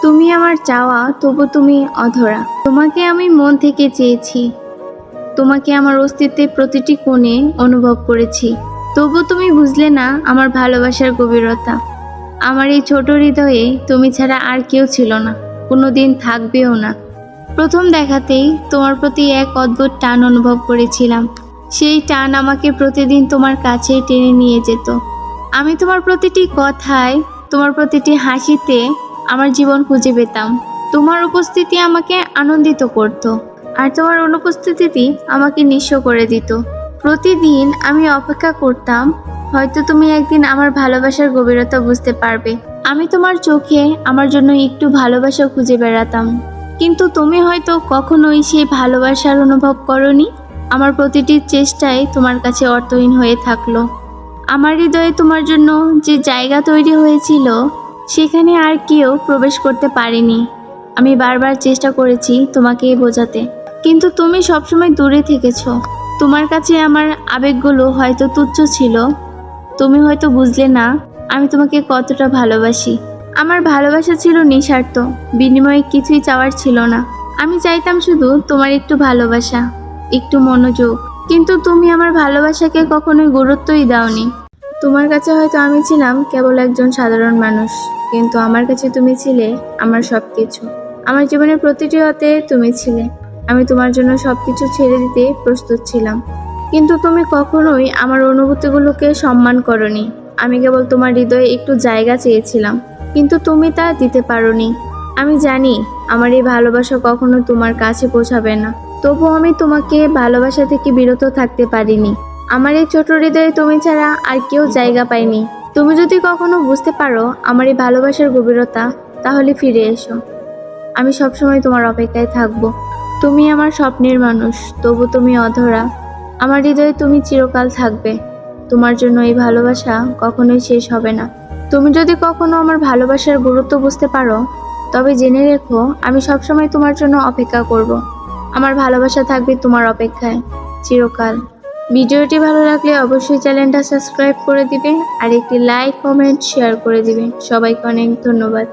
তুমি আমার চাওয়া, তবু তুমি অধরা। তোমাকে আমি মন থেকে চেয়েছি, তোমাকে আমার অস্তিত্বের প্রতিটি কোণে অনুভব করেছি। তবু তুমি বুঝলে না আমার ভালোবাসার গভীরতা। আমার এই ছোট হৃদয়ে তুমি ছাড়া আর কেউ ছিল না, কোনোদিন থাকবেও না। প্রথম দেখাতেই তোমার প্রতি এক অদ্ভুত টান অনুভব করেছিলাম। সেই টান আমাকে প্রতিদিন তোমার কাছে টেনে নিয়ে যেত। আমি তোমার প্রতিটি কথায়, তোমার প্রতিটি হাসিতে আমার জীবন খুঁজে পেতাম। তোমার উপস্থিতি আমাকে আনন্দিত করত, আর তোমার অনুপস্থিতি আমাকে নিঃস্ব করে দিত। প্রতিদিন আমি অপেক্ষা করতাম, হয়তো তুমি একদিন আমার ভালোবাসার গভীরতা বুঝতে পারবে। আমি তোমার চোখে আমার জন্য একটু ভালোবাসা খুঁজে বেড়াতাম, কিন্তু তুমি হয়তো কখনোই সেই ভালোবাসার অনুভব করনি। আমার প্রতিটি চেষ্টাই তোমার কাছে অর্থহীন হয়ে থাকলো। আমার হৃদয়ে তোমার জন্য যে জায়গা তৈরি হয়েছিল, সেখানে আর কেউ প্রবেশ করতে পারেনি। আমি বারবার চেষ্টা করেছি তোমাকে বোঝাতে, কিন্তু তুমি সবসময় দূরে থেকেছো। তোমার কাছে আমার আবেগগুলো হয়তো তুচ্ছ ছিল। তুমি হয়তো বুঝলে না আমি তোমাকে কতটা ভালোবাসি। আমার ভালোবাসা ছিল নিঃস্বার্থ, বিনিময়ে কিছুই চাওয়ার ছিল না। আমি চাইতাম শুধু তোমার একটু ভালোবাসা, একটু মনোযোগ। কিন্তু তুমি আমার ভালোবাসাকে কখনোই গুরুত্বই দাওনি। তোমার কাছে হয়তো আমি ছিলাম কেবল একজন সাধারণ মানুষ, কিন্তু আমার কাছে তুমি ছিলে আমার সবকিছু। আমার জীবনের প্রতিটি হতে তুমি ছিলে। আমি তোমার জন্য সবকিছু ছেড়ে দিতে প্রস্তুত ছিলাম, কিন্তু তুমি কখনোই আমার অনুভূতিগুলোকে সম্মান করনি। আমি কেবল তোমার হৃদয়ে একটু জায়গা চেয়েছিলাম, কিন্তু তুমি তা দিতে পারোনি। আমি জানি আমার এই ভালোবাসা কখনো তোমার কাছে পৌঁছাবে না, তবুও আমি তোমাকে ভালোবাসা থেকে বিরত থাকতে পারিনি। আমার এই ছোট হৃদয়ে তুমি ছাড়া আর কেউ জায়গা পায়নি। তুমি যদি কখনো বুঝতে পারো আমার এই ভালোবাসার গভীরতা, তাহলে ফিরে এসো। আমি সবসময় তোমার অপেক্ষায় থাকব। তুমি আমার স্বপ্নের মানুষ, তবু তুমি অধরা। আমার হৃদয়ে তুমি চিরকাল থাকবে। তোমার জন্য এই ভালোবাসা কখনোই শেষ হবে না। তুমি যদি কখনো আমার ভালোবাসার গুরুত্ব বুঝতে পারো, তবে জেনে রেখো আমি সবসময় তোমার জন্য অপেক্ষা করব। আমার ভালোবাসা থাকবে তোমার অপেক্ষায় চিরকাল। ভিডিওটি ভালো লাগলে অবশ্যই চ্যানেলটা সাবস্ক্রাইব করে দিবে, আর একটি লাইক, কমেন্ট, শেয়ার করে দিবে। সবাইকে অনেক ধন্যবাদ।